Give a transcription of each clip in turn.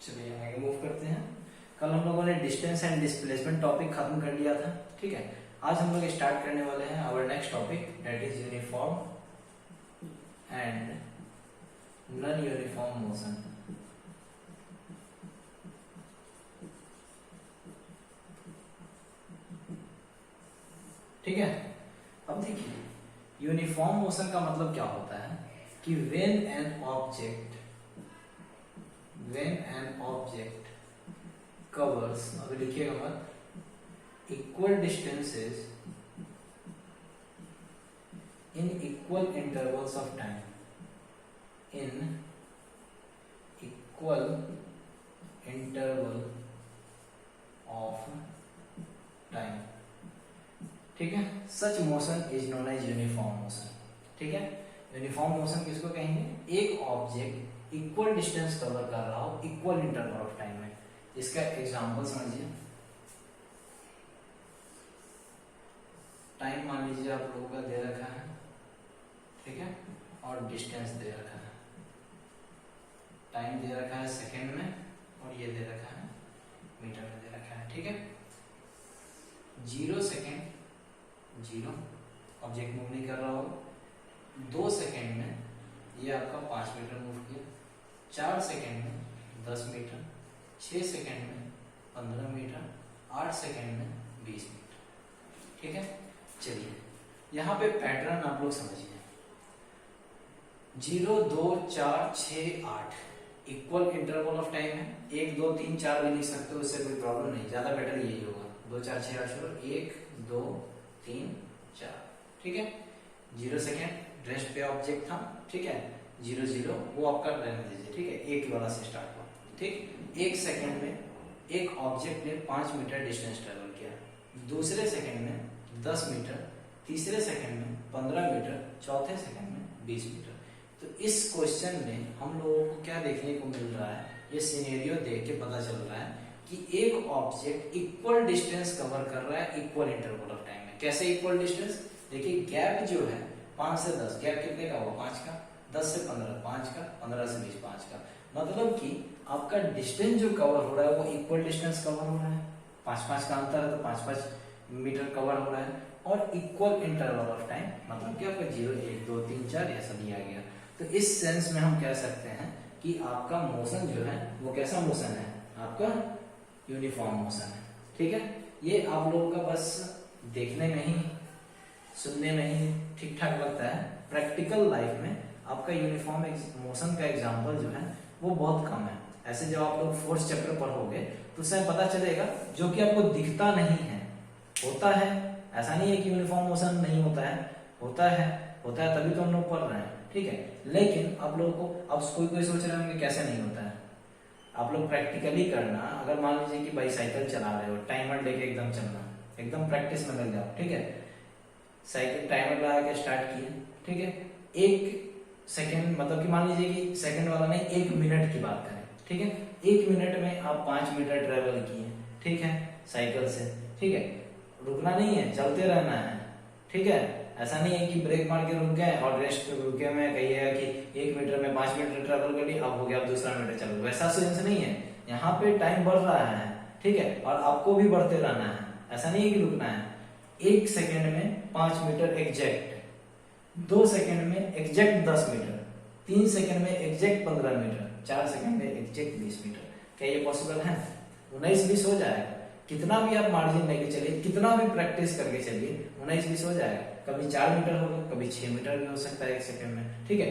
चलिए आगे मूव करते हैं। कल हम लोगों ने डिस्टेंस एंड डिस्प्लेसमेंट टॉपिक खत्म कर लिया था, ठीक है। आज हम लोग स्टार्ट करने वाले हैं our next topic, that is uniform and non uniform motion. ठीक है। अब देखिए यूनिफॉर्म मोशन का मतलब क्या होता है कि व्हेन एन ऑब्जेक्ट कवर्स, अभी लिखिएगा मत, equal distances in equal intervals of time, in equal interval of time, ठीक है। Such motion is known as uniform motion, ठीक है। यूनिफॉर्म मोशन किसको कहेंगे? एक ऑब्जेक्ट इक्वल डिस्टेंस कवर कर रहा हो इक्वल इंटरवल ऑफ टाइम में। इसका एग्जांपल समझिए। टाइम मान लीजिए आप लोगों का दे रखा है, ठीक है, और डिस्टेंस दे रखा है। टाइम दे रखा है सेकेंड में और ये दे रखा है मीटर में दे रखा है, ठीक है। 0 सेकेंड 0, ऑब्जेक्ट मूव नहीं कर रहा हो। 2 सेकेंड में ये आपका 5 मीटर मूव किया, 4 सेकेंड में 10 मीटर, 6 सेकेंड में 15 मीटर, 8 सेकेंड में 20 मीटर, ठीक है। चलिए यहाँ पे पैटर्न आप लोग समझिए। 0 2 4 6 8 इक्वल इंटरवल ऑफ टाइम है। 1 2 3 4 भी लिख सकते हो, उससे कोई प्रॉब्लम नहीं, ज्यादा बेटर यही होगा। 2 4 6 8 छोड़ो, 1 2 3 4, ठीक है। 0 सेकेंड रेस्ट पे ऑब्जेक्ट था, ठीक है। 0 0 वो आपका रहने दीजिए, ठीक है। 1 वाला से स्टार्ट हुआ, ठीक। 1 सेकेंड में एक ऑब्जेक्ट ने 5 मीटर डिस्टेंस ट्रेवल किया, दूसरे सेकेंड में 10 मीटर, तीसरे सेकेंड में 15 मीटर, चौथे सेकेंड में 20 मीटर। तो इस क्वेश्चन में हम लोगों को क्या देखने को मिल रहा है, ये सिनेरियो देख के पता चल रहा है कि एक ऑब्जेक्ट इक्वल डिस्टेंस कवर कर रहा है इक्वल इंटरवल ऑफ टाइम में। कैसे इक्वल डिस्टेंस? देखिए गैप जो है 5 से 10, गैप कितने का हुआ? 5 का। 10 से 15 5 का, 15 से 20 5 का। मतलब कि आपका डिस्टेंस जो कवर हो रहा है वो इक्वल डिस्टेंस कवर हो रहा है। 5 का अंतर है तो 5 मीटर कवर हो रहा है, और इक्वल इंटरवल ऑफ टाइम मतलब कि आपका 0 1 2 3 4 ऐसा दिया गया। तो इस सेंस में हम कह सकते हैं कि आपका मोशन जो है वो कैसा मोशन है? आपका यूनिफॉर्म मोशन है, ठीक है। ये आप लोगों का बस देखने में ही सुनने में ही ठीक ठाक लगता है, प्रैक्टिकल लाइफ में आपका यूनिफॉर्म मोशन का एग्जांपल जो है वो बहुत कम है। ऐसे जब आप लोग फोर्थ चैप्टर पढ़ोगे तो उससे पता चलेगा, जो कि आपको दिखता नहीं है होता है। ऐसा नहीं है कि यूनिफॉर्म मोशन नहीं होता है, होता है तभी तो हम लोग पढ़ रहे हैं, ठीक है। लेकिन आप लोगों को अब कोई सोच रहे होंगे कैसे नहीं होता है। आप लोग प्रैक्टिकली करना। अगर मान लीजिए कि भाई साइकिल चला रहे हो, टाइमर लेके एकदम चलना, एकदम प्रैक्टिस में लग जाओ, ठीक है। साइकिल टाइमर लगा के स्टार्ट किए, ठीक है। 1 सेकेंड मतलब कि मान लीजिए कि सेकेंड वाला नहीं, 1 मिनट की बात करें, ठीक है। 1 मिनट में आप 5 मीटर ट्रेवल किए, ठीक है, साइकिल से, ठीक है। रुकना नहीं है, चलते रहना है, ठीक है। ऐसा नहीं है कि ब्रेक मार के रुक गए और रेस्ट रुके में कहिएगा कि 1 मीटर में 5 मीटर ट्रेवल कर लिया, अब हो गया, अब दूसरा मीटर चलो, वैसा सेंस नहीं है। यहाँ पे टाइम बढ़ रहा है, ठीक है, और आपको भी बढ़ते रहना है। ऐसा नहीं है कि रुकना है। 1 सेकेंड में 5 मीटर एग्जैक्ट, 2 सेकेंड में एग्जैक्ट 10 मीटर, 3 सेकेंड में एग्जैक्ट 15 मीटर, 4 सेकेंड में एग्जैक्ट 20 मीटर। क्या ये पॉसिबल है? 19-20 हो जाएगा। कितना भी आप मार्जिन लेके चलिए, कितना भी प्रैक्टिस करके चलिए, 19-20 हो जाएगा। कभी 4 मीटर होगा, कभी 6 मीटर भी हो सकता है 1 सेकेंड में, ठीक है,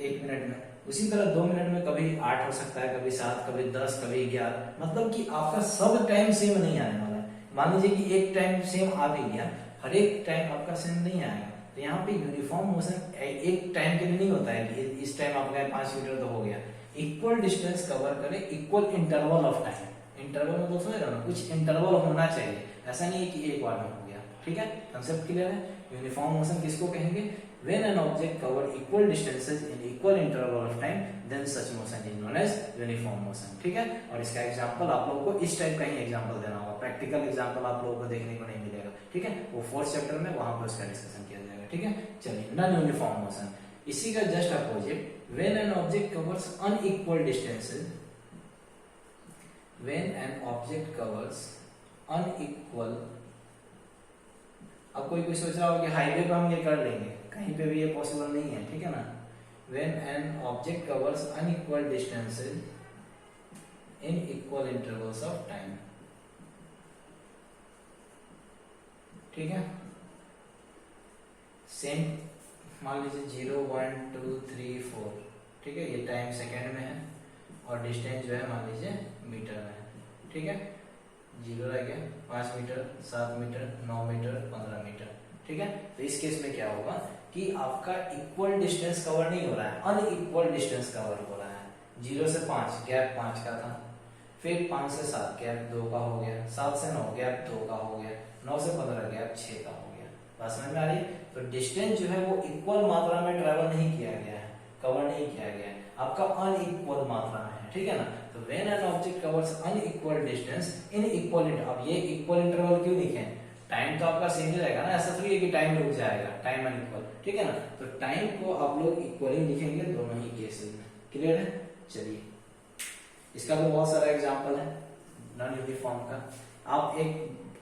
1 मिनट में। उसी तरह 2 मिनट में कभी 8 हो सकता है, कभी 7, कभी 10, कभी 11। मतलब कि आपका सब टाइम सेम नहीं आने वाला है। मान लीजिए कि एक टाइम सेम आ भी गया, हर एक टाइम आपका सेम नहीं आएगा। तो यहाँ पे यूनिफॉर्म मोशन एक टाइम के लिए नहीं होता है कि इस टाइम आप गए 5 मीटर तो हो गया। इक्वल डिस्टेंस कवर करे equal interval of time. Interval मतलब समझ रहे हो ना, कुछ इंटरवल होना चाहिए, ऐसा नहीं है कि एक बार में हो गया, ठीक है। कंसेप्ट क्लियर है? यूनिफॉर्म मोशन किसको कहेंगे? When an object cover equal distances in equal interval of time, then such motion is known as uniform motion, ठीक है। और इसका एग्जांपल आप लोगों को इस टाइप का ही एग्जांपल देना होगा, प्रैक्टिकल एग्जांपल आप लोगों को देखने को नहीं मिलेगा, ठीक है। वो 4th चैप्टर में वहां पर उसका डिस्कशन किया जाएगा, ठीक है। चलिए नॉन यूनिफॉर्म मोशन, इसी का just opposite, when an object covers unequal distances when an object covers unequal, अब कोई सोच रहा हो कि हाईवे पे हम ये कर लेंगे, कहीं पे भी ये पॉसिबल नहीं है, ठीक है ना। when an object covers unequal distances in equal intervals of time, ठीक है। सेम मान लीजिए 0 1 2 3 4, ठीक है, ये टाइम सेकेंड में है और डिस्टेंस जो है मान लीजिए मीटर में है, ठीक है। 0 रह गया, 5 मीटर, 7 मीटर, 9 मीटर, 15 मीटर, ठीक है। तो इस केस में क्या होगा कि आपका इक्वल डिस्टेंस कवर नहीं हो रहा है, अनइक्वल डिस्टेंस कवर हो रहा है। 0 से 5 गैप 5 का था, फिर 5 से 7 गैप 2 का हो गया, 7 से 9 गैप 2 का हो गया, 9 से 15 गैप 6 का हो गया। बात समझ में आ रही है? तो डिस्टेंस जो है वो इक्वल मात्रा में ट्रेवल नहीं किया गया है, कवर नहीं किया गया है, आपका अनइक्वल मात्रा में है, ठीक है ना। तो when an object covers unequal distance in equal, अब ये इक्वल इंटरवल क्यों लिखे हैं? टाइम तो आपका सेम ही रहेगा ना, ऐसा थोड़ी है कि टाइम रुक जाएगा, टाइम अनइक्वल, ठीक है ना। तो टाइम को आप लोग इक्वली लिखेंगे दोनों ही केसेस में, क्लियर है। चलिए, इसका तो बहुत सारा एग्जांपल है नॉन यूनिफॉर्म का। आप एक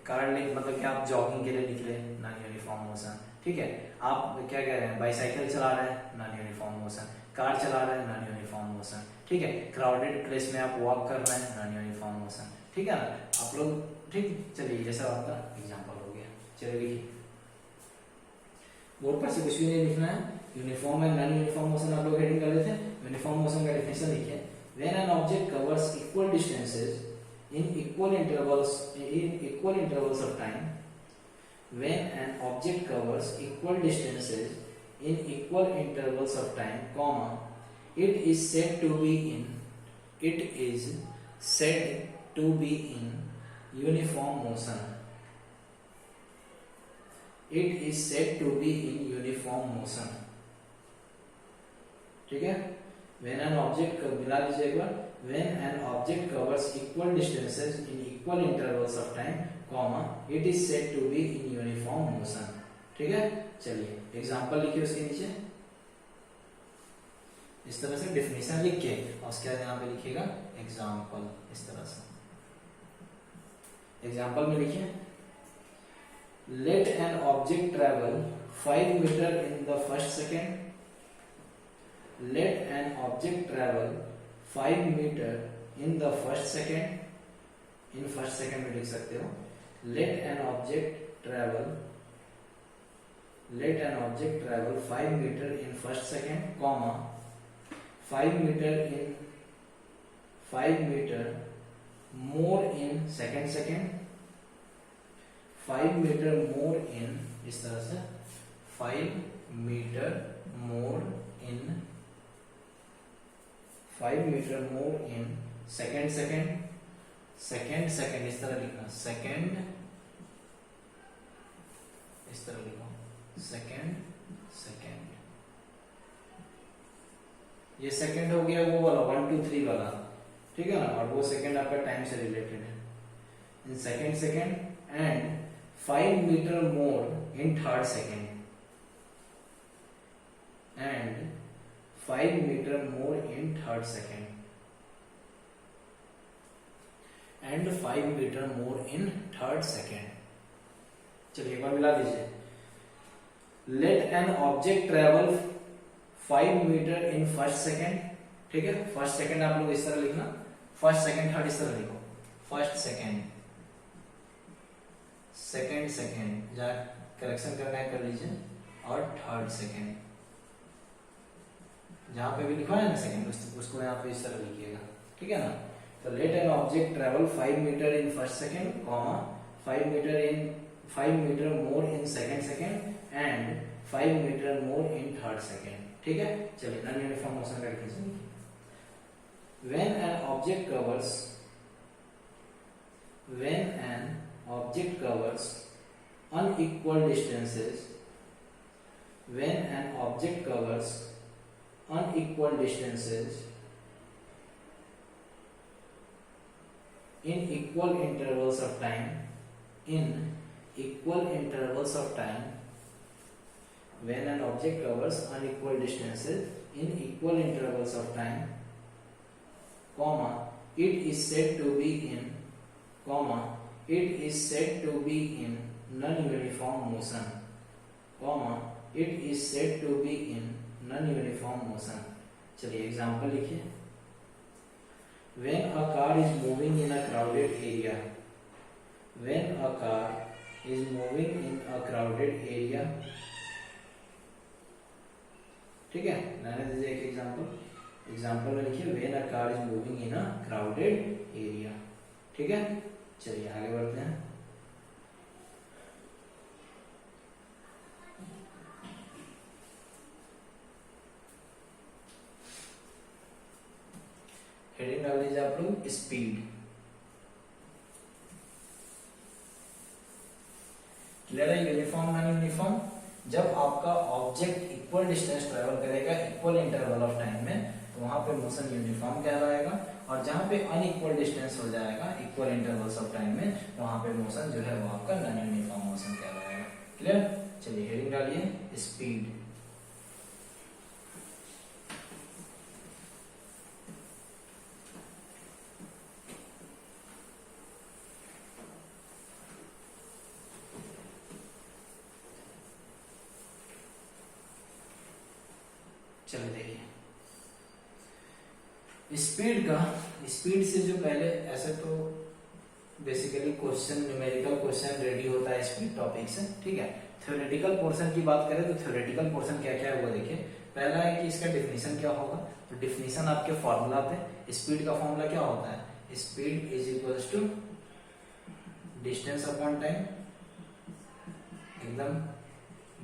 कार्ड ले, मतलब कि आप जॉगिंग के लिए निकले, नॉन यूनिफॉर्म मोशन, ठीक है। आप क्या कह रहे हैं, बाईसाइकिल चला रहे हैं, नॉन यूनिफॉर्म मोशन, कार चला रहे हैं, नॉन यूनिफॉर्म मोशन, ठीक है। क्राउडेड प्लेस में आप वॉक कर रहे हैं, नॉन यूनिफॉर्म मोशन, ठीक है ना। आप लोग, ठीक, चलिए ये सब आपका एग्जांपल हो गया। चलिए लिखिए, बोर्ड पर से कुछ भी नहीं लिखना है, uniform and non uniform motion आप लोग हेडिंग कर देते हैं। यूनिफॉर्म मोशन का डेफिनेशन लिखिए, when an object covers equal distances in equal intervals of time, when an object covers equal distances in equal intervals of time, comma, it is said to be in uniform motion. It is said to be in uniform motion, ठीक है। when an object, मिला लीजिए एक बार, when an object covers equal distances in equal intervals of time, comma, it is said to be in uniform motion, ठीक है। चलिए example लिखिए उसके नीचे, इस तरह से डेफिनेशन लिख के और उसके बाद यहाँ पे लिखिएगा एग्जांपल, इस तरह से एग्जांपल में लिखिए, let an object travel 5 meter in the first second, let an object travel 5 meter in the first second, in first second में लिख सकते हो, let an object travel 5 meter in first second, comma, 5 meter more in second second, 5 meter more in, इस तरह से 5 meter more in second second, इस तरह लिखना, second, इस तरह लिखो, second, ये सेकंड हो गया वो वाला 1 2 3 वाला, ठीक है ना। और वो सेकंड आपका टाइम से रिलेटेड है, इन second and 5 meter more in third second, and 5 meter more in third second, and 5 meter more in third second। चलिए एक बार मिला दीजिए, let an object travel 5 meter in first second, ठीक है। फर्स्ट सेकंड आप लोग इस तरह लिखना, फर्स्ट सेकंड थर्ड इस तरह लिखो, फर्स्ट सेकंड जहाँ करेक्शन करना है कर लीजिए, और थर्ड सेकंड जहां पे भी लिखा है ना सेकंड, उसको यहाँ पे इस तरह लिखिएगा, ठीक है ना। तो let an object travel 5 metre in first second, comma 5 metre more in second and 5 metre more in third second, ठीक है। चलिए नॉन यूनिफॉर्म मोशन का डेफिनेशन लिखिए, when an object covers unequal distances in equal intervals of time, when an object covers unequal distances in equal intervals of time, comma, it is said to be in comma it is said to be in non-uniform motion comma it is said to be in non-uniform motion। चलिए example लिखिए। when a car is moving in a crowded area when a car is moving in a crowded area, ठीक है, मैंने दीजिए एक example में लिखिए when a car is moving in a crowded area, ठीक है। चलिए आगे बढ़ते हैं। हेडिंग डाल दीजिए आप लोग स्पीड। क्लियर है? यूनिफॉर्म नॉन यूनिफॉर्म, जब आपका ऑब्जेक्ट इक्वल डिस्टेंस ट्रेवल करेगा इक्वल इंटरवल ऑफ टाइम में तो वहां पे मोशन यूनिफॉर्म कहलाएगा, और जहां पे अनइक्वल डिस्टेंस हो जाएगा इक्वल इंटरवल्स ऑफ टाइम में वहां पे मोशन जो है वो आपका नॉन यूनिफॉर्म मोशन कहलाएगा। क्लियर? चलिए हेडिंग डालिए स्पीड। चलिए देखिए स्पीड से जो पहले ऐसे तो basically question numerical question ready होता है स्पीड टॉपिक से, ठीक है। थ्योरेटिकल पोर्शन की बात करें तो थ्योरेटिकल पोर्शन क्या क्या है वो देखिए। पहला है कि इसका डेफिनेशन क्या होगा, तो डेफिनेशन आपके फॉर्मूला पे स्पीड का फॉर्मूला क्या होता है, speed is equals to distance upon time, एकदम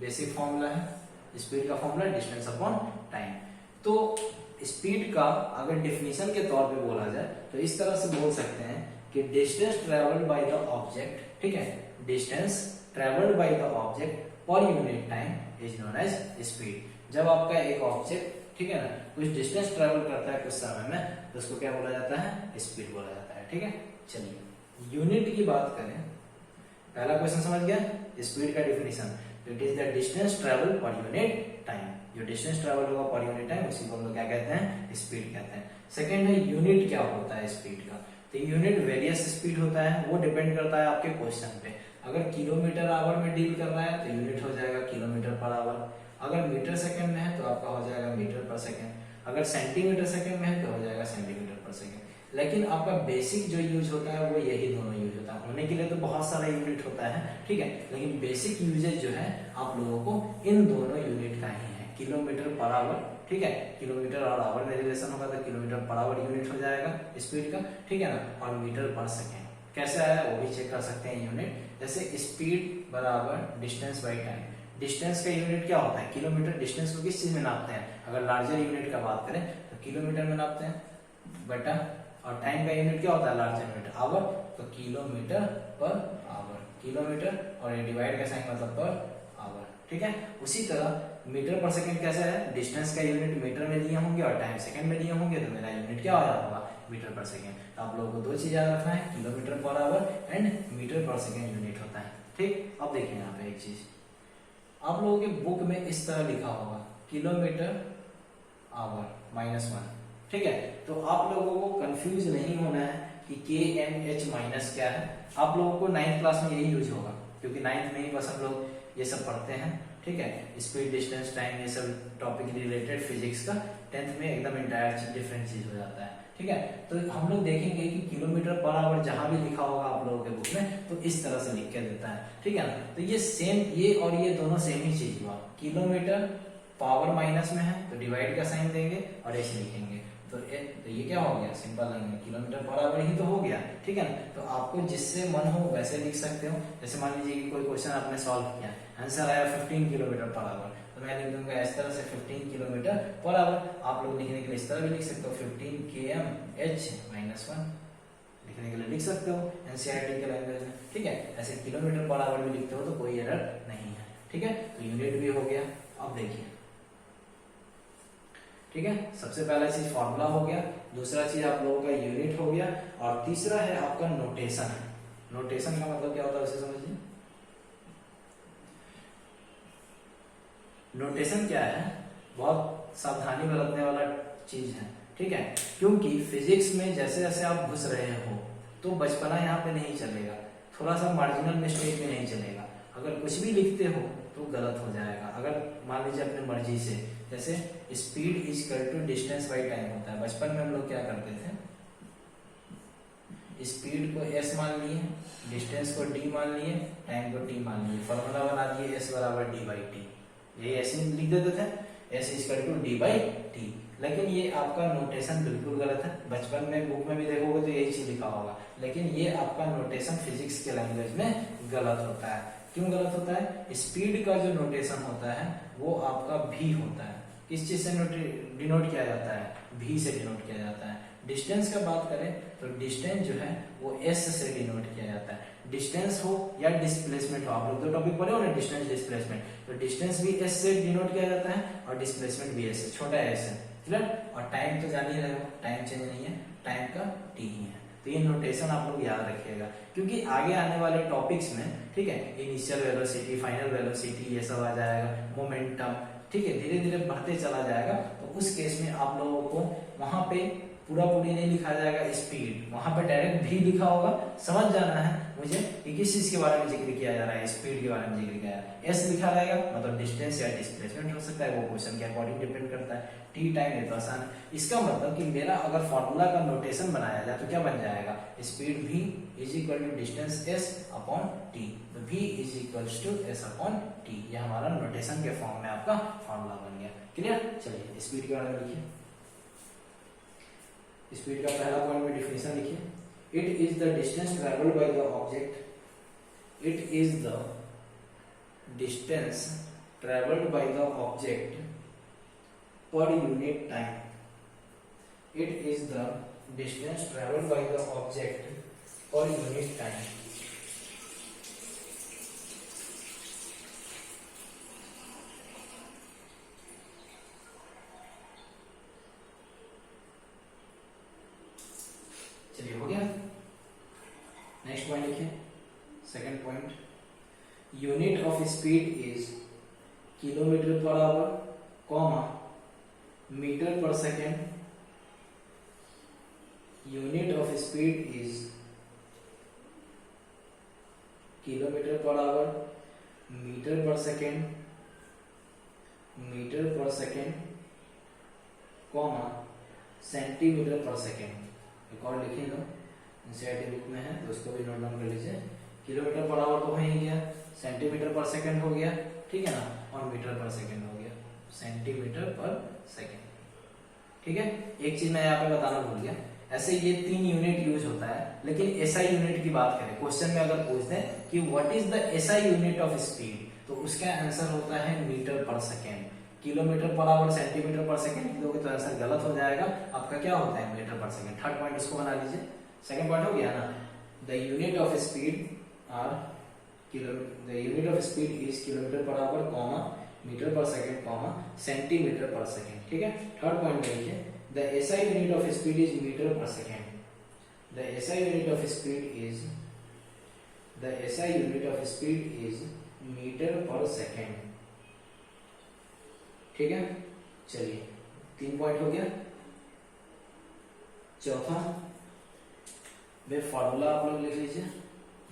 बेसिक फॉर्मूला है स्पीड का फॉर्मूला डिस्टेंस अपॉन टाइम। तो स्पीड का अगर डेफिनेशन के तौर पे बोला जाए तो इस तरह से बोल सकते हैं कि distance travelled by the object, ठीक है, distance travelled by the object per unit time is known as speed. जब आपका एक ऑब्जेक्ट, ठीक है ना, कुछ डिस्टेंस ट्रेवल करता है कुछ समय में तो उसको क्या बोला जाता है, स्पीड बोला जाता है, ठीक है। चलिए यूनिट की बात करें, पहला क्वेश्चन समझ गया, स्पीड का definition, it is the distance travel पर यूनिट टाइम, जो डिस्टेंस ट्रेवल होगा पर यूनिट टाइम उसी को हम लोग क्या कहते हैं, स्पीड कहते हैं। सेकंड है यूनिट क्या होता है स्पीड का, तो यूनिट वेरियस स्पीड होता है, वो डिपेंड करता है आपके क्वेश्चन पे। अगर किलोमीटर आवर में डील कर रहा है तो यूनिट हो जाएगा किलोमीटर पर आवर, अगर मीटर सेकंड में है तो आपका हो जाएगा मीटर पर सेकंड, अगर सेंटीमीटर सेकंड में है तो हो जाएगा सेंटीमीटर पर सेकंड। लेकिन आपका बेसिक जो यूज होता है वो यही दोनों यूज होता है, होने के लिए तो बहुत सारा यूनिट होता है, ठीक है, लेकिन बेसिक यूजेज जो है आप लोगों को इन दोनों यूनिट का ही है, किलोमीटर पर आवर, ठीक है, किलोमीटर और आवर में रिलेशन होगा तो किलोमीटर पर आवर यूनिट हो जाएगा स्पीड का, ठीक है ना, और मीटर पर सेकेंड कैसे आया वो भी चेक कर सकते हैं यूनिट, जैसे स्पीड बराबर डिस्टेंस बाई टाइम। डिस्टेंस का यूनिट क्या होता है, किलोमीटर। डिस्टेंस को किस चीज में नापते हैं, अगर लार्जर यूनिट का बात करें तो किलोमीटर में नापते हैं बेटा, और टाइम का यूनिट क्या होता है लार्जर यूनिट, आवर, तो किलोमीटर पर आवर, किलोमीटर और डिवाइड का साइन मतलब पर आवर, ठीक है। उसी तरह मीटर पर सेकंड कैसे है, डिस्टेंस का यूनिट मीटर में दिए होंगे और टाइम सेकंड में दिए होंगे तो मेरा यूनिट क्या हो रहा होगा, मीटर पर सेकंड। तो आप लोगों को दो चीज याद रखना है, kilometre per hour and metre per second unit होता है, ठीक। अब देखिए यहाँ पे एक चीज आप लोगों के बुक में इस तरह लिखा होगा किलोमीटर आवर -1, ठीक है। तो आप लोगों को कंफ्यूज नहीं होना है कि kmh माइनस क्या है, आप लोगों को 9th क्लास में यही यूज होगा क्योंकि 9th में ही बस हम लोग ये सब पढ़ते हैं, ठीक है, स्पीड डिस्टेंस टाइम ये सब टॉपिक रिलेटेड फिजिक्स का। 10th में एकदम इंटायर डिफरेंट चीज हो जाता है, ठीक है। तो हम लोग देखेंगे कि किलोमीटर पर आवर जहां भी लिखा होगा आप लोगों के बुक में तो इस तरह से लिख के देता है, ठीक है ना। तो ये सेम, ये और ये दोनों सेम ही चीज हुआ, किलोमीटर पावर माइनस में है तो डिवाइड का साइन देंगे और ऐसे लिखेंगे, तो ये क्या हो गया, सिंपल लाइन में किलोमीटर पर आवर ही तो हो गया, ठीक है ना। तो आपको जिससे मन हो वैसे लिख सकते हो, जैसे मान लीजिए कि कोई क्वेश्चन आपने सॉल्व किया, आंसर आया 15 किलोमीटर पर आवर, तो मैं लिख दूंगा इस तरह से 15 किलोमीटर पर आवर। आप लोग लिखने के लिए इस तरह भी लिख सकते हो 15 kmh -1 लिखने के लिए लिख सकते हो एनसीईआरटी के लैंग्वेज में, ठीक है। ऐसे किलोमीटर पर आवर भी लिखते हो तो कोई एरर नहीं है, ठीक है। तो यूनिट भी हो गया। अब देखिए, ठीक है, सबसे पहला चीज फॉर्मूला हो गया, दूसरा चीज आप लोगों का यूनिट हो गया, और तीसरा है आपका नोटेशन। नोटेशन का मतलब क्या होता है उसे समझिए। नोटेशन क्या है, बहुत सावधानी बरतने वाला चीज है, ठीक है, क्योंकि फिजिक्स में जैसे जैसे आप घुस रहे हो तो बचपना यहाँ पे नहीं चलेगा, थोड़ा सा मार्जिनल मिस्टेक भी नहीं चलेगा। अगर कुछ भी लिखते हो तो गलत हो जाएगा। अगर मान लीजिए अपनी मर्जी से, जैसे speed is equal to distance by time होता है, बचपन में हम लोग क्या करते थे, स्पीड को s मान लिए, डिस्टेंस को d मान लिए, टाइम को t मान लिए, फॉर्मूला बना दिए s बराबर d बाई टी, यही ऐसे लिख देते थे, s is equal to d by t. लेकिन ये आपका नोटेशन बिल्कुल गलत है, बचपन में बुक में भी देखोगे तो यही चीज लिखा होगा, लेकिन ये आपका नोटेशन फिजिक्स के लैंग्वेज में गलत होता है। क्यों गलत होता है? स्पीड का जो नोटेशन होता है वो आपका v होता है, किस चीज से डिनोट किया जाता है? v से डिनोट किया जाता है। डिस्टेंस का बात करें तो डिस्टेंस जो है वो s से डिनोट किया जाता है। डिस्टेंस हो या डिस्प्लेसमेंट हो, आप लोग तो टॉपिक पढ़े हो ना, डिस्टेंस डिस्प्लेसमेंट, तो डिस्टेंस भी s से डिनोट किया जाता है और डिस्प्लेसमेंट भी s से, छोटा s है, क्लियर। और टाइम तो जान ही रहे हो, टाइम चेंज नहीं है, टाइम का t ही है। तो ये नोटेशन आप लोग याद रखिएगा, क्योंकि आगे आने वाले टॉपिक्स में, ठीक है, इनिशियल वेलोसिटी, फाइनल वेलोसिटी, ये सब आ जाएगा, मोमेंटम, ठीक है, धीरे धीरे बढ़ते चला जाएगा। तो उस केस में आप लोगों को वहां पे पूरा पूरी नहीं लिखा जाएगा स्पीड, वहां पे डायरेक्ट भी लिखा होगा, समझ जाना है मुझे कि किस चीज के बारे में जिक्र किया जा रहा है, स्पीड के बारे में जिक्र किया जा रहा है। एस लिखा रहेगा मतलब डिस्टेंस या डिस्प्लेसमेंट हो सकता है, वो क्वेश्चन के अकॉर्डिंग डिपेंड करता है। टी टाइम ये तो आसान है। इसका मतलब कि मेरा अगर फॉर्मूला का नोटेशन बनाया जाए तो क्या बन जाएगा, speed v is equal to distance s upon t, तो v is equal to s upon t, ये हमारा नोटेशन के फॉर्म में आपका फॉर्मूला बन गया, क्लियर। चलिए स्पीड के बारे में लिखिए। स्पीड का पहला पॉइंट में डिफिनेशन लिखिए, it is the distance travelled by the object, it is the distance travelled by the object per unit time, it is the distance travelled by the object per unit time. चलिए हो गया। Next point लिखिए, second point, unit of speed is kilometre per hour, comma metre per second, unit of speed is kilometre per hour, metre per second, metre per second, comma centimetre per second. एक और लिखिए लो, NCERT book में है तो उसको भी note down कर लीजिए। किलोमीटर पर आवर तो हो ही गया, सेंटीमीटर पर सेकंड हो गया, ठीक है ना, और मीटर पर सेकंड हो गया, सेंटीमीटर पर सेकंड, ठीक है। एक चीज मैं यहाँ पे बताना भूल गया, ऐसे ये 3 यूनिट यूज होता है, लेकिन एसआई यूनिट की बात करें, क्वेश्चन में अगर पूछ दें कि what is the SI unit of speed, तो उसका आंसर होता है metre per second. Kilometre per our, centimetre per second लोगे तो आंसर गलत हो जाएगा, आपका क्या होता है metre per second. Third point इसको बना लीजिए, सेकंड पॉइंट हो गया ना, the unit of speed are the unit of speed is kilometre per hour, comma metre per second, comma centimetre per second, ठीक है। थर्ड पॉइंट देखिए, the SI unit of speed is metre per second, the SI unit of speed is, the SI unit of speed is metre per second, ठीक है। चलिए 3 point हो गया। चौथा वे formula आप लोग लिख लीजिए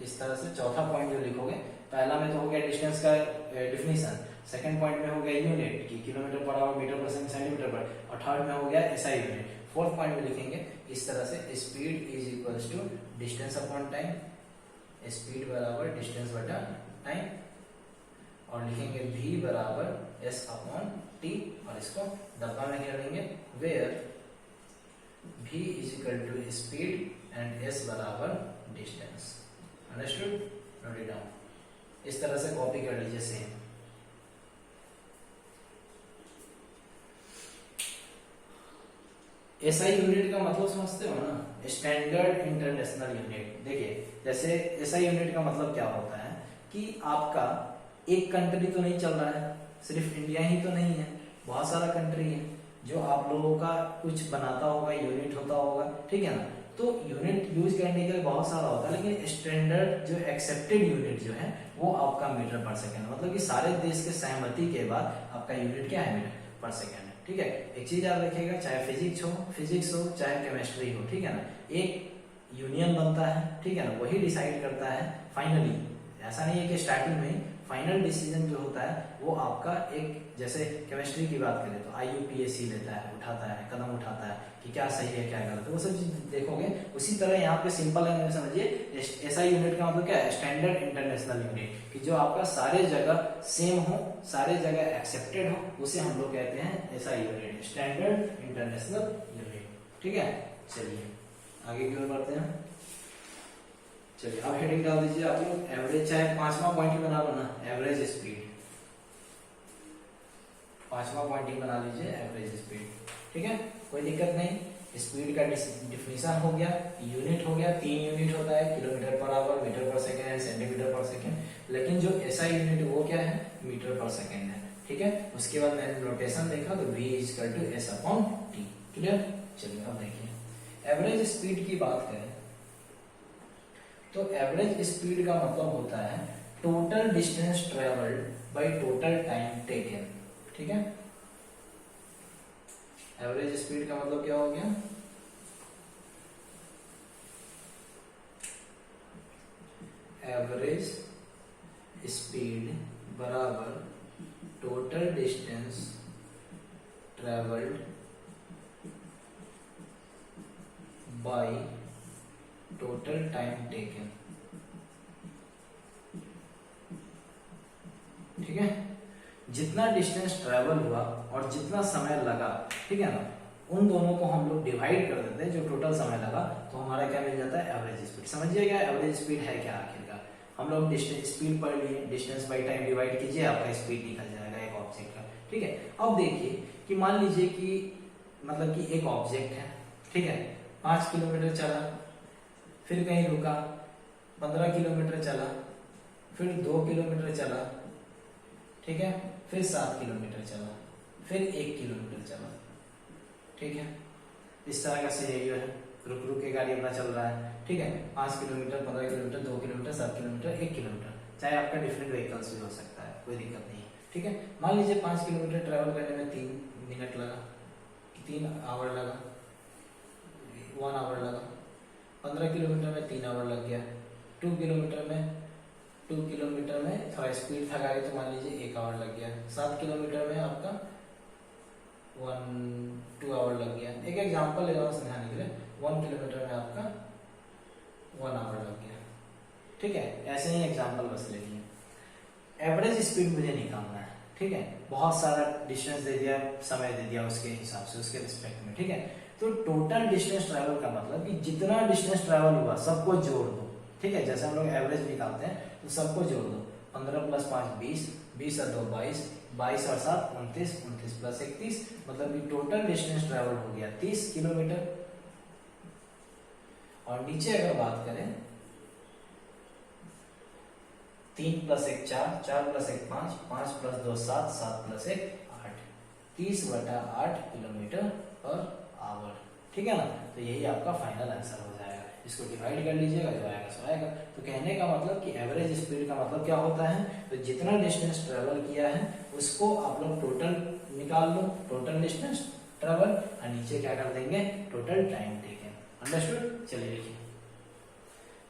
इस तरह से। चौथा पॉइंट जो लिखोगे, पहला में तो हो गया डिस्टेंस का डिफिनीशन, सेकंड पॉइंट में हो गया यूनिट की kilometre per hour, metre per second, centimetre पर, और थर्ड में हो गया एसआई यूनिट। फोर्थ पॉइंट में लिखेंगे इस तरह से, speed is equals to distance upon time, speed बराबर डिस्टेंस बटा टाइम, और लिखेंगे v बराबर s अपॉन t, और इसको डब्बा में क्या लेंगे, where v is equal to speed and s बराबर distance. Understood, note it down. इस तरह से कॉपी कर लीजिए सेम। एसआई यूनिट का मतलब समझते हो ना, स्टैंडर्ड इंटरनेशनल यूनिट। देखिए जैसे एसआई यूनिट का मतलब क्या होता है कि आपका एक कंट्री तो नहीं चल रहा है, सिर्फ इंडिया ही तो नहीं है, बहुत सारा कंट्री है जो आप लोगों का कुछ बनाता होगा, यूनिट होता होगा, ठीक है ना। तो यूनिट यूज करने के लिए बहुत सारा होता है, लेकिन स्टैंडर्ड जो एक्सेप्टेड यूनिट जो है वो आपका मीटर पर सेकेंड, मतलब कि सारे देश के सहमति के बाद आपका यूनिट क्या है, मीटर पर सेकेंड है, ठीक है। एक चीज याद रखिएगा, चाहे फिजिक्स हो चाहे केमिस्ट्री हो, ठीक है ना, एक यूनियन बनता है, ठीक है ना, वही डिसाइड करता है फाइनली। ऐसा नहीं है कि स्टार्टिंग में फाइनल डिसीजन जो होता है वो आपका एक, जैसे केमिस्ट्री की बात करें तो IUPAC लेता है, उठाता है, कदम उठाता है कि क्या सही है क्या गलत है, वो सब चीज देखोगे। उसी तरह यहाँ पे सिंपल लैंग्वेज में समझिए, SI यूनिट का मतलब क्या है, स्टैंडर्ड इंटरनेशनल यूनिट, कि जो आपका सारे जगह सेम हो, सारे जगह एक्सेप्टेड हो, उसे हम लोग कहते हैं SI unit, standard international unit, ठीक है। चलिए आगे की ओर बढ़ते हैं। चलिए अब हेडिंग डाल दीजिए आप लोग एवरेज, चाहे 5वां पॉइंट ही बना लो ना, एवरेज स्पीड, 5वां पॉइंट ही बना लीजिए एवरेज स्पीड, ठीक है, कोई दिक्कत नहीं। स्पीड का डिफिनीशन हो गया, यूनिट हो गया, 3 यूनिट होता है, kilometre per hour, metre per second and centimetre per second, लेकिन जो SI यूनिट वो क्या है, मीटर पर सेकेंड है, ठीक है। उसके बाद मैंने नोटेशन देखा तो V = S/T, क्लियर। चलिए अब देखिए एवरेज स्पीड की बात करें तो एवरेज स्पीड का मतलब होता है total distance travelled bye total time taken, ठीक है। एवरेज स्पीड का मतलब क्या हो गया, एवरेज स्पीड बराबर total distance travelled bye total time taken, ठीक है। जितना डिस्टेंस ट्रेवल हुआ और जितना समय लगा, ठीक है ना, उन दोनों को हम लोग डिवाइड कर देते हैं, जो टोटल समय लगा, तो हमारा क्या मिल जाता है, एवरेज स्पीड। समझिएगा एवरेज स्पीड है क्या आखिरकार। हम लोग डिस्टेंस स्पीड पढ़ लिए, डिस्टेंस बाय टाइम डिवाइड कीजिए, आपका स्पीड निकल जाएगा एक ऑब्जेक्ट का, ठीक है। अब देखिए कि मान लीजिए कि मतलब कि एक ऑब्जेक्ट है, ठीक है, 5 किलोमीटर चला, फिर कहीं रुका, 15 किलोमीटर चला, फिर 2 किलोमीटर चला, ठीक है, फिर 7 किलोमीटर चला, फिर 1 किलोमीटर चला, ठीक है। इस तरह का सिनेरियो है, रुक रुक के गाड़ी अपना चल रहा है, ठीक है, 5 kilometre, 15 kilometre, 2 kilometre, 7 kilometre, 1 kilometre, चाहे आपका डिफरेंट व्हीकल्स भी हो सकता है, कोई दिक्कत नहीं है, ठीक है। मान लीजिए 5 किलोमीटर ट्रेवल करने में 3 मिनट लगा, 3 आवर लगा, 1 आवर लगा, 15 किलोमीटर में 3 आवर लग गया, 2 किलोमीटर में थोड़ा स्पीड था गाड़ी तो मान लीजिए 1 आवर लग गया, 7 किलोमीटर में आपका 2 आवर लग गया। एक एग्जांपल ले रहा हूँ समझाने के लिए, 1 किलोमीटर में आपका 1 आवर लग गया, ठीक है। ऐसे ही एग्जांपल बस ले लिए। एवरेज स्पीड मुझे निकालना है, ठीक है, बहुत सारा डिस्टेंस दे दिया, समय दे दिया, उसके हिसाब से, उसके रिस्पेक्ट में, ठीक है। तो टोटल डिस्टेंस ट्रैवल का मतलब कि जितना डिस्टेंस ट्रैवल हुआ सबको जोड़ दो, ठीक है। जैसे हम लोग एवरेज निकालते हैं तो सबको जोड़ दो, 15 + 5 20, 20 और 2 22, 22 और 7 29, 29 + 1 30, मतलब कि टोटल डिस्टेंस ट्रैवल हो गया 30 किलोमीटर। और नीचे अगर बात करें 3 + 1 4, 4 + 1 5, 5 + 2 7, 7 + 1 8, 30/8 किलोमीटर पर आवर, ठीक है ना। तो यही आपका फाइनल आंसर हो जाएगा, इसको डिवाइड कर लीजिएगा, जो आएगा सो आएगा। तो कहने का मतलब कि एवरेज स्पीड का मतलब क्या होता है, तो जितना डिस्टेंस ट्रेवल किया है उसको आप लोग टोटल निकाल लो, टोटल डिस्टेंस ट्रेवल, और नीचे क्या कर देंगे, टोटल टाइम टेकन। अंडरस्टूड। चलिए लिखिए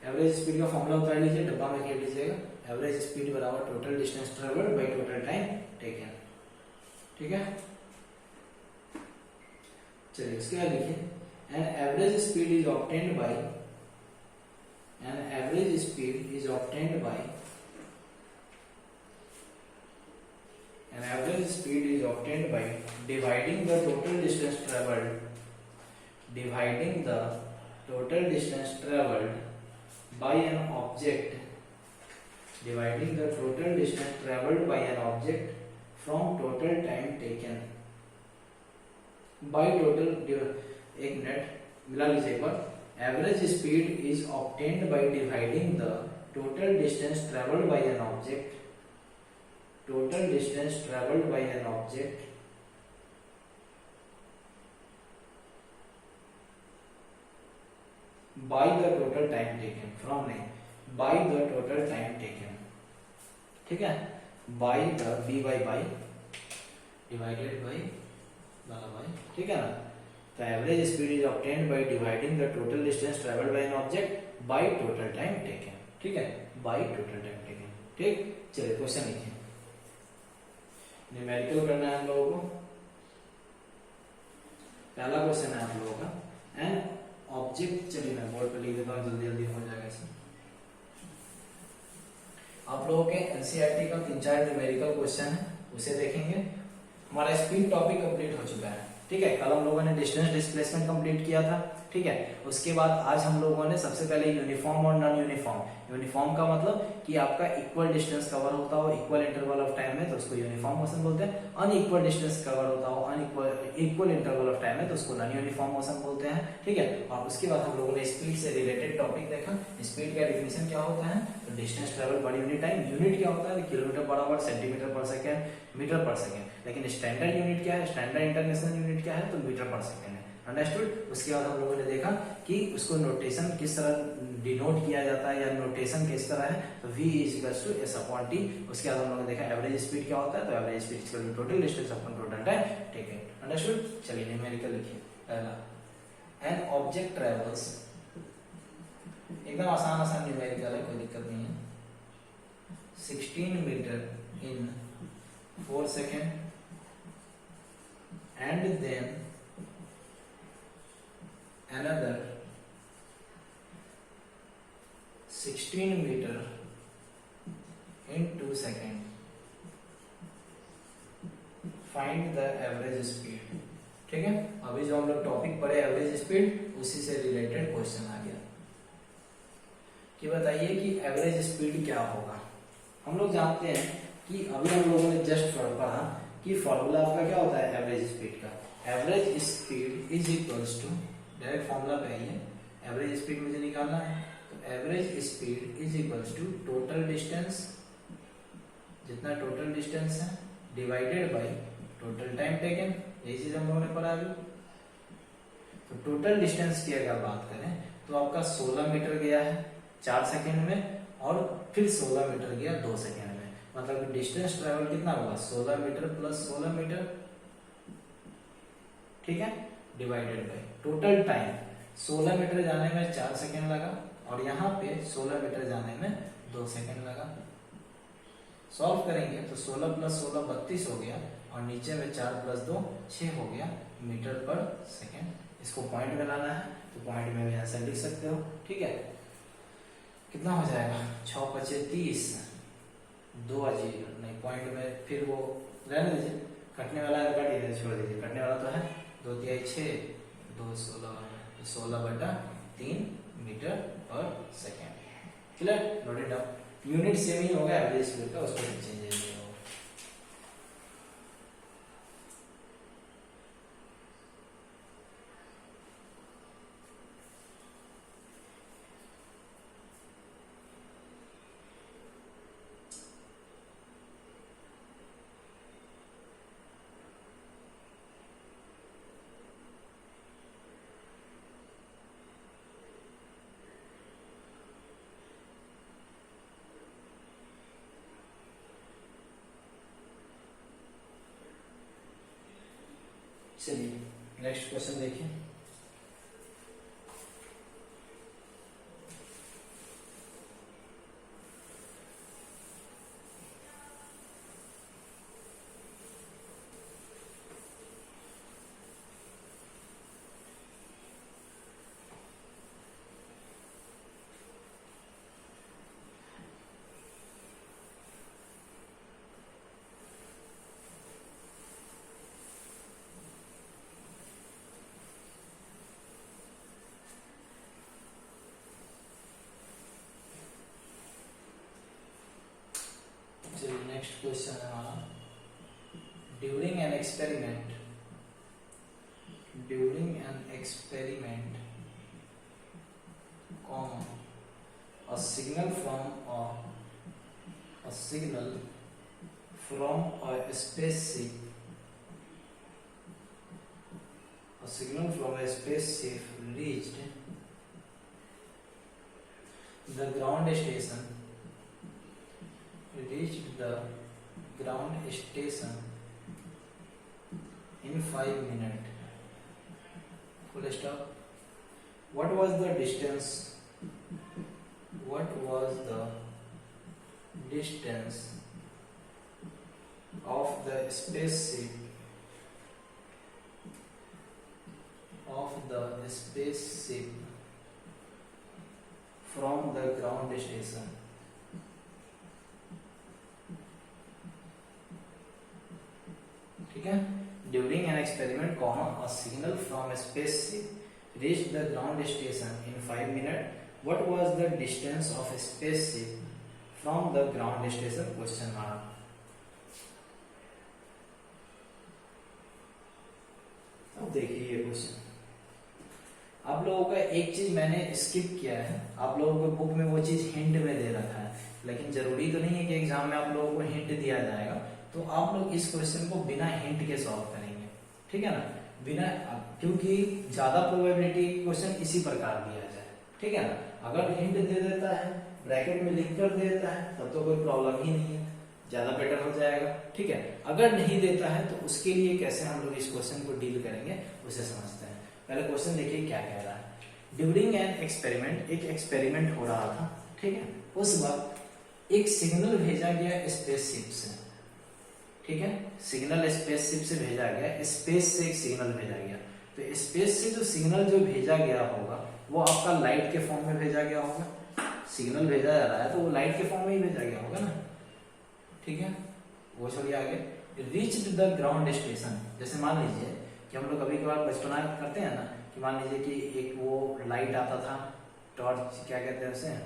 एवरेज स्पीड का फॉर्मूला उतार लीजिए, डब्बा में लिख लीजिएगा, एवरेज स्पीड बराबर total distance travelled bye total time taken, ठीक है। चलिए उसके बाद लिखिए an average speed is obtained by dividing the total distance traveled by an object from total time taken by total, एक मिनट मिला लीजिए एक बार। Average speed is obtained by dividing the total distance travelled by an object by the total time taken, from नहीं, by the total time taken, ठीक है। by the by divided by ठीक है ना। तो average speed is obtained by dividing the total distance travelled by an object by total time taken, ठीक है, bye total time taken. ठीक, चलिए क्वेश्चन लिखिए, न्यूमेरिकल करना है हम लोगों को। पहला क्वेश्चन है आप लोगों का, एन ऑब्जेक्ट, चलिए मैं बोर्ड पे लिख देता हूँ, जल्दी जल्दी हो जाएगा इसमें। आप लोगों के एनसीईआरटी का 3-4 न्यूमेरिकल क्वेश्चन है, उसे देखेंगे। हमारा स्पीड टॉपिक कंप्लीट हो चुका है, ठीक है। कल हम लोगों ने डिस्टेंस डिस्प्लेसमेंट कंप्लीट किया था, ठीक है। उसके बाद आज हम लोगों ने सबसे पहले यूनिफॉर्म और नॉन यूनिफॉर्म। यूनिफॉर्म का मतलब कि आपका इक्वल डिस्टेंस कवर होता हो इक्वल इंटरवल ऑफ टाइम में, तो उसको यूनिफॉर्म मोशन बोलते हैं। अनइक्वल डिस्टेंस कवर होता हो इक्वल इंटरवल ऑफ टाइम में, तो उसको नॉन यूनिफॉर्म मोशन बोलते हैं, ठीक है। और उसके बाद हम लोगों ने स्पीड से रिलेटेड टॉपिक देखा। स्पीड का डेफिनेशन क्या होता है, तो डिस्टेंस ट्रेवल पर यूनिट टाइम। यूनिट क्या होता है, kilometre per our, centimetre per second, metre per second. लेकिन स्टैंडर्ड यूनिट क्या है, स्टैंडर्ड इंटरनेशनल यूनिट क्या है, तो मीटर पर सेकेंड है। अंडरस्टूड। उसके बाद हम लोगों ने देखा कि उसको नोटेशन किस तरह डिनोट किया जाता है, या नोटेशन किस तरह है, तो v equals to s upon t। उसके बाद हम लोगों ने देखा एवरेज स्पीड क्या होता है, तो average speed equal to total distance upon total time taken. Understood. चलिए न्यूमेरिकल लिखिए। पहला, एन ऑब्जेक्ट ट्रेवल्स, एकदम आसान आसान न्यूमेरिकल है, कोई दिक्कत नहीं है। 16 metre in 4 second and then another 16 meter in 2 seconds. Find the average speed। ठीक है, अभी जो हम लोग टॉपिक पढ़े एवरेज स्पीड, उसी से रिलेटेड क्वेश्चन आ गया कि बताइए कि एवरेज स्पीड क्या होगा। हम लोग जानते हैं कि अभी हम लोगों ने जस्ट पढ़ा कि फॉर्मूला आपका क्या होता है एवरेज स्पीड का। Average speed is equals to, direct formula पे आइए, एवरेज स्पीड मुझे निकालना है, तो average speed is equals to total distance, जितना टोटल डिस्टेंस है, divided by total time taken. यही चीज हम लोगों ने पढ़ा अभी। तो टोटल डिस्टेंस की अगर बात करें तो आपका 16 मीटर गया है 4 सेकेंड में, और फिर 16 मीटर गया 2 सेकेंड में। मतलब डिस्टेंस ट्रेवल कितना होगा, 16 मीटर प्लस 16 मीटर, ठीक है, divided by total time. 16 metre जाने में 4 सेकेंड लगा, और यहाँ पे 16 मीटर जाने में 2 सेकेंड लगा। सॉल्व करेंगे तो 16 प्लस 16 32 हो गया, और नीचे में 4 प्लस 2 6 हो गया मीटर पर सेकेंड। इसको पॉइंट में लाना है, तो पॉइंट में भी आंसर लिख सकते हो, ठीक है। कितना हो जाएगा, 6 × 30, 2 अजीब नहीं, पॉइंट में फिर वो रहने दीजिए, कटने वाला है कट ही छोड़ दीजिए, कटने वाला तो है। 2 × 3 = 6, 2 × 16 16/3 metre per second. Clear, note it down. Unit same ही होगा एवरेज स्पीड का, उसको चेंज नहीं होगा। चलिए नेक्स्ट क्वेश्चन देखिए। नेक्स्ट क्वेश्चन है हमारा, during an experiment a signal from a spaceship reached the ground station in 5 minutes. Full stop. What was the distance? What was the distance of the spaceship from the ground station? ठीक है. During an experiment, a signal from a spaceship reached the ground station in 5 minutes. What was the distance of a spaceship from the ground station? Question mark. अब देखिए ये question. आप लोगों का एक चीज मैंने स्किप किया है. आप लोगों को बुक में वो चीज हिंट में दे रखा है, लेकिन जरूरी तो नहीं है कि एग्जाम में आप लोगों को हिंट दिया जाएगा. तो आप लोग इस क्वेश्चन को बिना हिंट के सॉल्व करेंगे, ठीक है ना, बिना, क्योंकि ज्यादा प्रोबेबिलिटी क्वेश्चन इसी प्रकार दिया जाए, ठीक है ना. अगर हिंट दे देता है, ब्रैकेट में लिख कर दे देता है, तब तो कोई प्रॉब्लम ही नहीं है, ज्यादा बेटर हो जाएगा, ठीक है. अगर नहीं देता है तो उसके लिए कैसे हम लोग इस क्वेश्चन को डील करेंगे उसे समझते हैं. पहले क्वेश्चन देखिए क्या कह रहा है. ड्यूरिंग एन एक्सपेरिमेंट, एक एक्सपेरिमेंट हो रहा था, ठीक है. उस वक्त एक सिग्नल भेजा गया स्पेसशिप से, ठीक है. सिग्नल स्पेसशिप से भेजा गया, स्पेस से एक सिग्नल भेजा गया. तो स्पेस से जो सिग्नल जो भेजा गया होगा वो आपका लाइट के फॉर्म में भेजा गया होगा. सिग्नल भेजा जा रहा है तो वो लाइट के फॉर्म में ही भेजा गया होगा ना, ठीक है. वो छोड़िए आगे. Reached the ground station. जैसे मान लीजिए कि हम लोग कभी कभार बचपना करते हैं ना, कि मान लीजिए कि एक वो लाइट आता था, टॉर्च क्या कहते हैं उसे,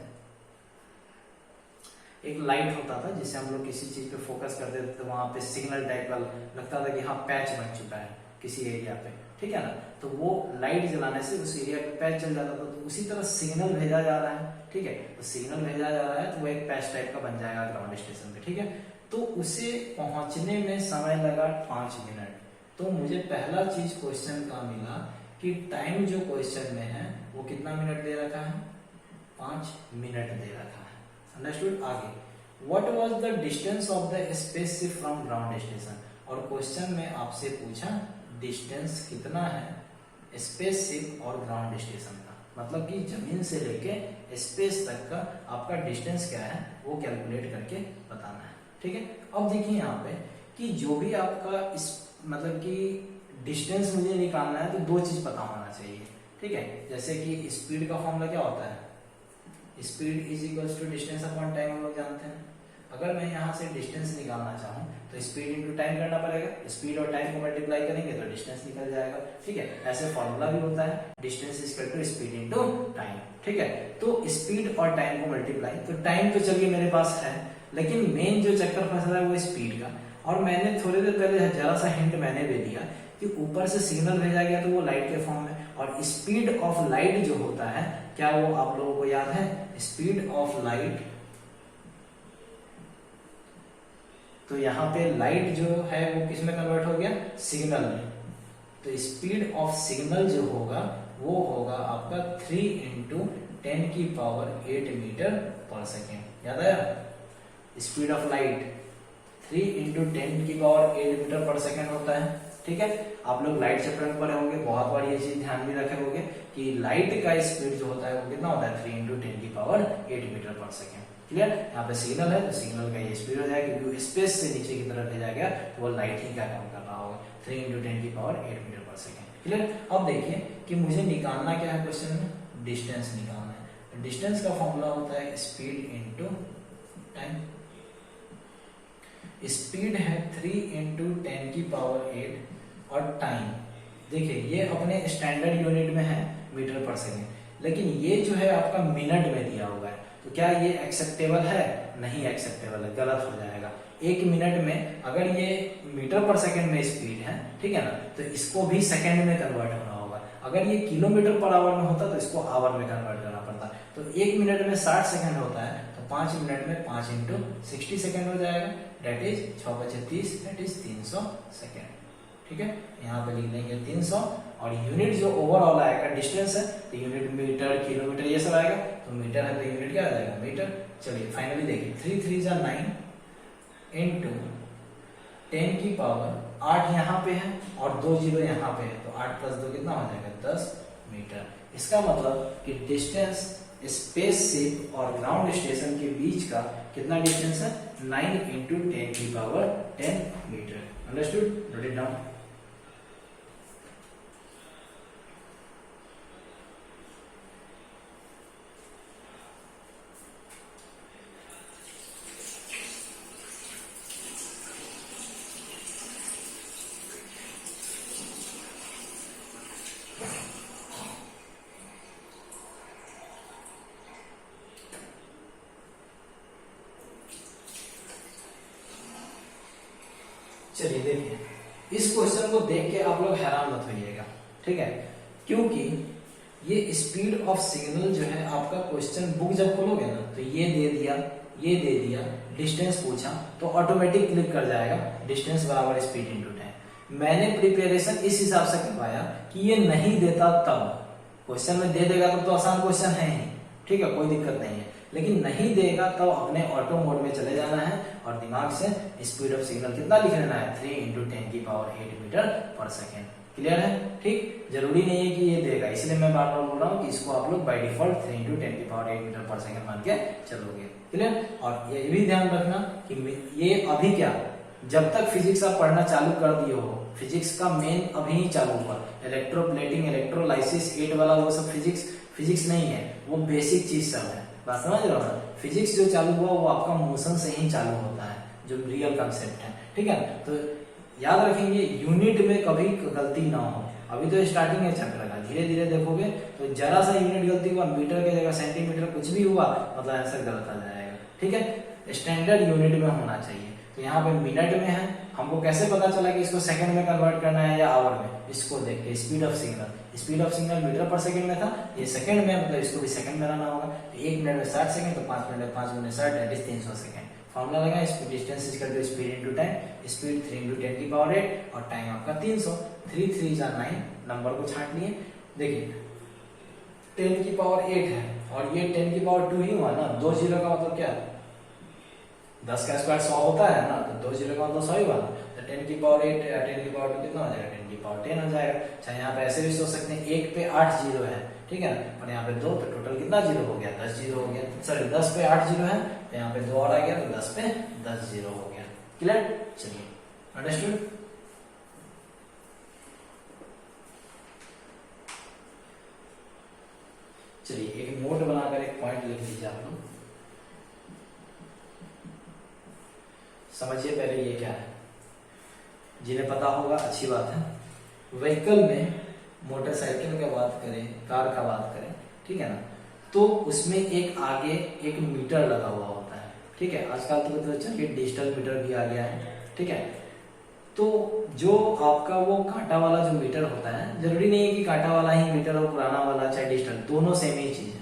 एक लाइट होता था जिससे हम लोग किसी चीज पे फोकस करते थे तो वहां पे सिग्नल टाइप का लगता था कि हाँ पैच बन चुका है किसी एरिया पे, ठीक है ना. तो वो लाइट जलाने से उस एरिया पे पैच चल जाता था. तो उसी तरह सिग्नल भेजा जा रहा है, ठीक है. तो सिग्नल भेजा जा रहा है तो वो एक पैच टाइप का बन जाएगा ग्राउंड स्टेशन पे, ठीक है. तो उसे पहुंचने में समय लगा 5 मिनट. तो मुझे पहला चीज क्वेश्चन का मिला कि टाइम जो क्वेश्चन में है वो कितना मिनट दे रखा है, 5 मिनट दे रखा है. अंडरस्टूड. आगे, what was the distance of the spaceship from ground station. और क्वेश्चन में आपसे पूछा डिस्टेंस कितना है स्पेसशिप और ग्राउंड स्टेशन का, मतलब कि जमीन से लेके स्पेस तक का आपका डिस्टेंस क्या है वो कैलकुलेट करके बताना है, ठीक है. अब देखिए यहाँ पे कि जो भी आपका इस मतलब कि डिस्टेंस मुझे निकालना है तो दो चीज पता होना चाहिए, ठीक है. जैसे कि स्पीड का फॉर्मूला क्या होता है, speed is equals to distance upon time, हम लोग जानते हैं. अगर मैं यहाँ से डिस्टेंस निकालना चाहूँ तो स्पीड इंटू टाइम करना पड़ेगा. स्पीड और टाइम को मल्टीप्लाई करेंगे तो डिस्टेंस निकल जाएगा, ठीक है. ऐसे फॉर्मूला भी होता है, distance is equal to speed into time, ठीक है. तो स्पीड और टाइम को मल्टीप्लाई, तो टाइम तो चलिए मेरे पास है, लेकिन मेन जो चक्कर फंस रहा है वो स्पीड का. और मैंने थोड़ी देर पहले जरा सा हिंट मैंने दे दिया कि ऊपर से सिग्नल भेजा गया तो वो लाइट के फॉर्म में, और स्पीड ऑफ लाइट जो होता है क्या वो आप लोगों को याद है, स्पीड ऑफ लाइट. तो यहाँ पे लाइट जो है वो किस में कन्वर्ट हो गया, सिग्नल में. तो स्पीड ऑफ सिग्नल जो होगा वो होगा आपका 3 × 10⁸ मीटर पर सेकेंड. याद आया, speed of light 3 × 10⁸ metre per second होता है, ठीक है. आप लोग लाइट चैप्टर में पढ़े होंगे, बहुत बार ये चीज ध्यान में रखे होंगे कि लाइट का स्पीड जो होता है वो कितना होता है, 3 × 10⁸ मीटर पर सेकेंड. क्लियर. यहाँ पे सिग्नल है तो सिग्नल का ये स्पीड हो जाएगा, क्योंकि स्पेस से नीचे की तरफ भेजा गया तो वो लाइट ही का काम कर रहा होगा, 3 × 10⁸ मीटर पर सेकेंड. क्लियर. अब देखिए कि मुझे निकालना क्या है क्वेश्चन में, डिस्टेंस निकालना है. डिस्टेंस का फॉर्मूला होता है स्पीड इंटू टाइम. स्पीड है 3 × 10⁸ और टाइम देखिए ये अपने स्टैंडर्ड यूनिट में है मीटर पर सेकेंड, लेकिन ये जो है आपका मिनट में दिया हुआ है. तो क्या ये एक्सेप्टेबल है, नहीं एक्सेप्टेबल है, गलत हो जाएगा. 1 मिनट में अगर ये मीटर पर सेकेंड में स्पीड है, ठीक है ना, तो इसको भी सेकेंड में कन्वर्ट होना होगा. अगर ये किलोमीटर पर आवर में होता तो इसको आवर में कन्वर्ट करना पड़ता. तो 1 मिनट में 60 सेकेंड होता है, तो 5 मिनट में 5 × 60 सेकेंड हो जाएगा. डेट इज 6×5 = 300 सेकेंड, ठीक है. यहाँ पे लिख देंगे 300. और यूनिट जो ओवरऑल आएगा डिस्टेंस है तो यूनिट मीटर, किलोमीटर ये सब आएगा. तो मीटर है तो यूनिट क्या आ जाएगा, मीटर. चलिए फाइनली देखिए 3 × 3 = 9 × 10 की पावर 8 यहाँ पे है और 2 जीरो यहाँ पे है, तो 8 प्लस 2 कितना हो जाएगा 10 मीटर। इसका मतलब कि डिस्टेंस स्पेसशिप और ग्राउंड स्टेशन के बीच का कितना डिस्टेंस है 9 इंटू 10 की power 10 metre. Understood? Note it down. चलिए देखिए, इस क्वेश्चन को देख के आप लोग हैरान मत होइएगा, ठीक है, क्योंकि ये स्पीड ऑफ सिग्नल जो है आपका क्वेश्चन बुक जब खोलोगे ना तो ये दे दिया, ये दे दिया, डिस्टेंस पूछा तो ऑटोमेटिक क्लिक कर जाएगा डिस्टेंस बराबर स्पीड इनटू टाइम। मैंने प्रिपरेशन इस हिसाब से करवाया कि ये नहीं देता तब, क्वेश्चन में दे देगा तो आसान क्वेश्चन है ही, ठीक है, कोई दिक्कत नहीं है, लेकिन नहीं देगा तब अपने ऑटो मोड में चले जाना है और दिमाग से स्पीड ऑफ सिग्नल कितना लिख लेना है 3 इंटू 10 की power 8 metre per second. Clear है? ठीक, जरूरी नहीं है कि ये देगा, इसलिए मैं बार बार बोल रहा हूँ कि इसको आप लोग बाय डिफॉल्ट 3 इंटू 10 की पावर 8 मीटर पर सेकेंड मान के चलोगे। क्लियर? और ये भी ध्यान रखना कि ये अभी क्या, जब तक फिजिक्स आप पढ़ना चालू कर दिए हो, फिजिक्स का मेन अभी ही चालू हुआ, इलेक्ट्रोप्लेटिंग, इलेक्ट्रोलाइसिस 8 वाला वो सब फिजिक्स नहीं है, वो बेसिक चीज सब है, बात समझ रहे हो ना। फिजिक्स जो चालू हुआ वो आपका मोशन से ही चालू होता है, जो रियल कंसेप्ट है, ठीक है। तो याद रखेंगे यूनिट में कभी गलती ना हो, अभी तो स्टार्टिंग है चैप्टर का, धीरे धीरे देखोगे तो जरा सा यूनिट गलती हुआ, मीटर की जगह सेंटीमीटर कुछ भी हुआ मतलब आंसर गलत आ जाएगा, ठीक है। स्टैंडर्ड यूनिट में होना चाहिए। तो यहाँ पे मिनट में है, हमको कैसे पता चला कि इसको सेकंड में कन्वर्ट करना है या आवर में, इसको देख के speed of signal metre per second में था, ये सेकंड में, मतलब इसको भी सेकंड में रहना होगा। तो 1 मिनट में 60 सेकंड, तो 5 मिनट में 5 गुने 60 दैट इज 300 सेकंड। फॉर्मूला लगा, speed distance is equal to speed into time, speed 3 into 10 की पावर 8 और टाइम आपका 300, 3 3 जा 9, नंबर को छांट लिए। देखिए 10 की पावर 8 है और ये 10 की पावर 2 ही हुआ ना, 2 जीरो का मतलब क्या, 10 का स्क्वायर 100 होता है ना, तो 2 जीरो का मतलब 100 ही हुआ। तो 10 की पावर 8 या 10 की पावर 2 कितना हो जाएगा, 10 की पावर 10 हो जाएगा। अच्छा यहाँ पे ऐसे भी सोच सकते हैं, 1 पे 8 जीरो है, ठीक है, और यहाँ पे 2, तो टोटल कितना जीरो हो गया, 10 जीरो हो गया, सॉरी 10 पे 8 जीरो है, तो यहाँ पे 2 और आ गया, तो 10 पे 10 जीरो हो गया। क्लियर? चलिए, अंडरस्टूड। चलिए एक नोट बनाकर एक पॉइंट लिख लीजिए आप लोग, समझिए पहले ये क्या है, जिन्हें पता होगा अच्छी बात है। व्हीकल में मोटरसाइकिल का बात करें, कार का बात करें, ठीक है ना, तो उसमें एक आगे एक मीटर लगा हुआ होता है, ठीक है, आजकल तो चलिए डिजिटल मीटर भी आ गया है, ठीक है। तो जो आपका वो कांटा वाला जो मीटर होता है, जरूरी नहीं है कि कांटा वाला ही मीटर हो, पुराना वाला चाहे डिजिटल, दोनों सेम ही चीज है।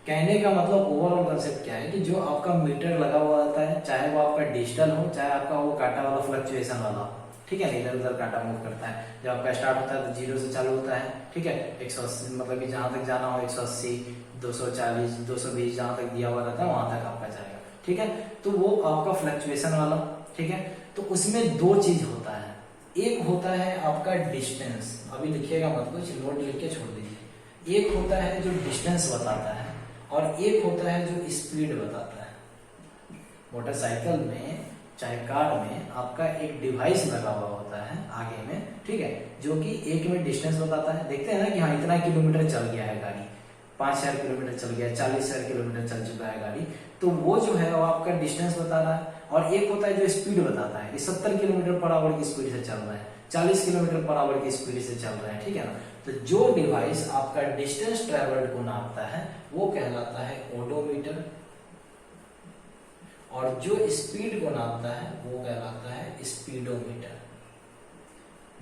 कहने का मतलब ओवरऑल कंसेप्ट क्या है कि जो आपका मीटर लगा हुआ होता है, चाहे वो आपका डिजिटल हो, चाहे आपका वो कांटा वाला फ्लक्चुएशन वाला हो, ठीक है, इधर उधर कांटा मूव करता है। जब आपका स्टार्ट होता है तो 0 से चालू होता है, ठीक है, 180 मतलब कि जहां तक जाना हो 180, 240, 220 जहां तक दिया हुआ रहता है वहां तक आपका जाएगा, ठीक है। तो वो आपका फ्लक्चुएशन वाला, ठीक है। तो उसमें दो चीज होता है, एक होता है आपका डिस्टेंस, अभी लिखिएगा मत कुछ, नोट लिख के छोड़ दीजिए। एक होता है जो डिस्टेंस बताता है और एक होता है जो स्पीड बताता है। मोटरसाइकिल में चाहे कार में आपका एक डिवाइस लगा हुआ होता है आगे में, ठीक है, जो कि एक में डिस्टेंस बताता है। देखते हैं ना कि हाँ इतना किलोमीटर चल गया है गाड़ी, 5000 किलोमीटर चल गया, 40,000 किलोमीटर चल चुका है गाड़ी, तो वो जो है वो आपका डिस्टेंस बता रहा है। और एक होता है जो स्पीड बताता है कि 70 किलोमीटर पर आवर की स्पीड से चल रहा है, 40 किलोमीटर पर आवर की स्पीड से चल रहा है, ठीक है ना। तो जो डिवाइस आपका डिस्टेंस ट्रेवल्ड को नापता है वो कहलाता है ओडोमीटर, और जो स्पीड को नापता है वो कहलाता है स्पीडोमीटर।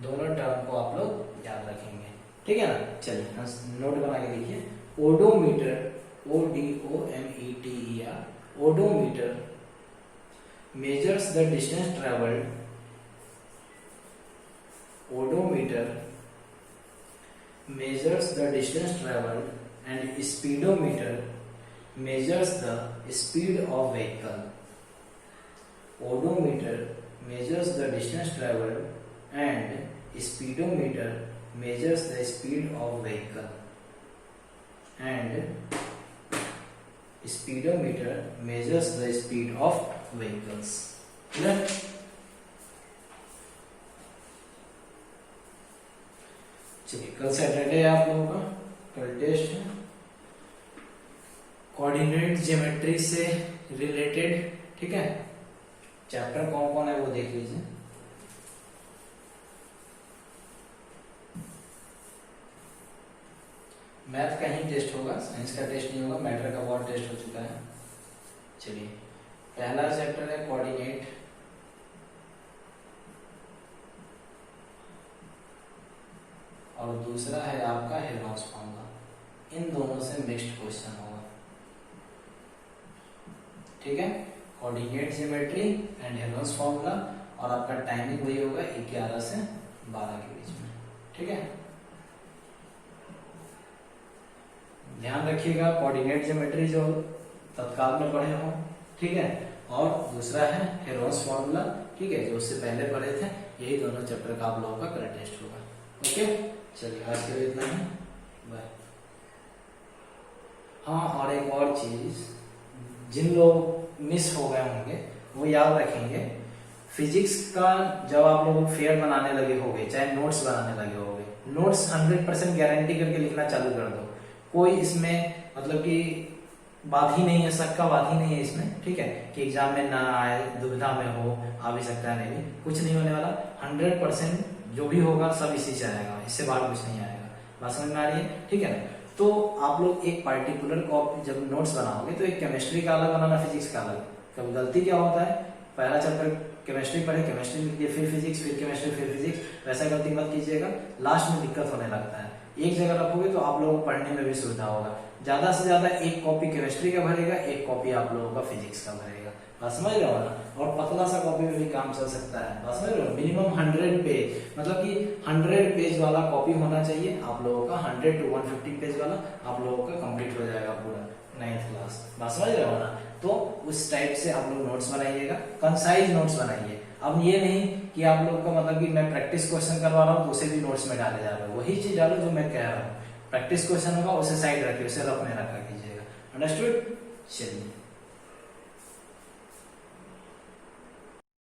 दोनों टर्म को आप लोग याद रखेंगे, ठीक है ना। चलिए नोट बना के देखिए, odometer, ODOMETER, odometer measures the distance traveled, odometer measures the distance traveled and speedometer measures the speed of vehicle. Odometer measures the distance traveled and speedometer measures the speed of vehicle and speedometer measures the speed of vehicles. Clear? चलिए कल Saturday है आप लोगों का, कल test है coordinate geometry से related, ठीक है। चैप्टर कौन कौन है वो देख लीजिए। मैथ का ही टेस्ट होगा, साइंस का टेस्ट नहीं होगा, मैटर का बहुत टेस्ट हो चुका है। चलिए पहला चैप्टर है कोऑर्डिनेट, और दूसरा है आपका हेल्महोल्ट्ज फॉर्मूला। इन दोनों से मिक्स्ड क्वेश्चन होगा, ठीक है। Coordinate geometry and Helmholtz formula, और आपका टाइमिंग वही होगा 11 से 12 के बीच में, ठीक है। ध्यान रखिएगा कोऑर्डिनेट ज्योमेट्री जो तत्काल में पढ़े हो, ठीक है, और दूसरा है हेल्महोल्ट्ज फॉर्मूला, ठीक है, जो उससे पहले पढ़े थे। यही दोनों चैप्टर का आप लोगों का करंट टेस्ट होगा। ओके, चलिए आज के लिए इतना ही, बाय। हाँ, और एक और चीज, जिन लोग मिस हो गए होंगे वो याद रखेंगे, फिजिक्स का जब आप लोग फेयर बनाने लगे होंगे, चाहे नोट्स बनाने लगे होंगे, नोट्स 100% गारंटी करके लिखना चालू कर दो। कोई इसमें मतलब कि बात ही नहीं है, शक का बात ही नहीं है इसमें, ठीक है, कि एग्जाम में ना आए, दुविधा में हो, आ भी सकता है नहीं, कुछ नहीं होने वाला। 100% जो भी होगा सब इसी से आएगा, इससे बाहर कुछ नहीं आएगा। बात समझ में आ रही है, ठीक है ना। तो आप लोग एक पार्टिकुलर कॉपी जब नोट्स बनाओगे तो एक केमिस्ट्री का अलग बनाना, फिजिक्स का अलग। कभी गलती क्या होता है, पहला चैप्टर केमिस्ट्री पढ़े, केमिस्ट्री लिख दिए, फिर फिजिक्स, फिर केमिस्ट्री, फिर फिजिक्स, वैसा गलती मत कीजिएगा, लास्ट में दिक्कत होने लगता है। एक जगह रखोगे तो आप लोगों को पढ़ने में भी सुविधा होगा। ज्यादा से ज्यादा एक कॉपी केमिस्ट्री का भरेगा, एक कॉपी आप लोगों का फिजिक्स का भरेगा। बात समझ रहे हो ना। और पतला सा कॉपी में भी काम चल सकता है, बात समझ रहे हो। मिनिमम 100 पेज, मतलब कि 100 पेज वाला कॉपी होना चाहिए आप लोगों का। 100 to 150 पेज वाला आप लोगों का कंप्लीट हो जाएगा पूरा 9th क्लास। बात समझ रहे हो ना। तो उस टाइप से आप लोग नोट्स बनाइएगा, कंसाइज नोट्स बनाइए। अब ये नहीं कि आप लोग का मतलब कि मैं प्रैक्टिस क्वेश्चन करवा रहा हूँ तो उसे भी नोट्स में डाले जा रहे हो, वही चीज डालो जो मैं कह रहा हूँ। प्रैक्टिस क्वेश्चन होगा उसे साइड रखिए, उसे रफ में रखा कीजिएगा। अंडरस्टूड। चलिए।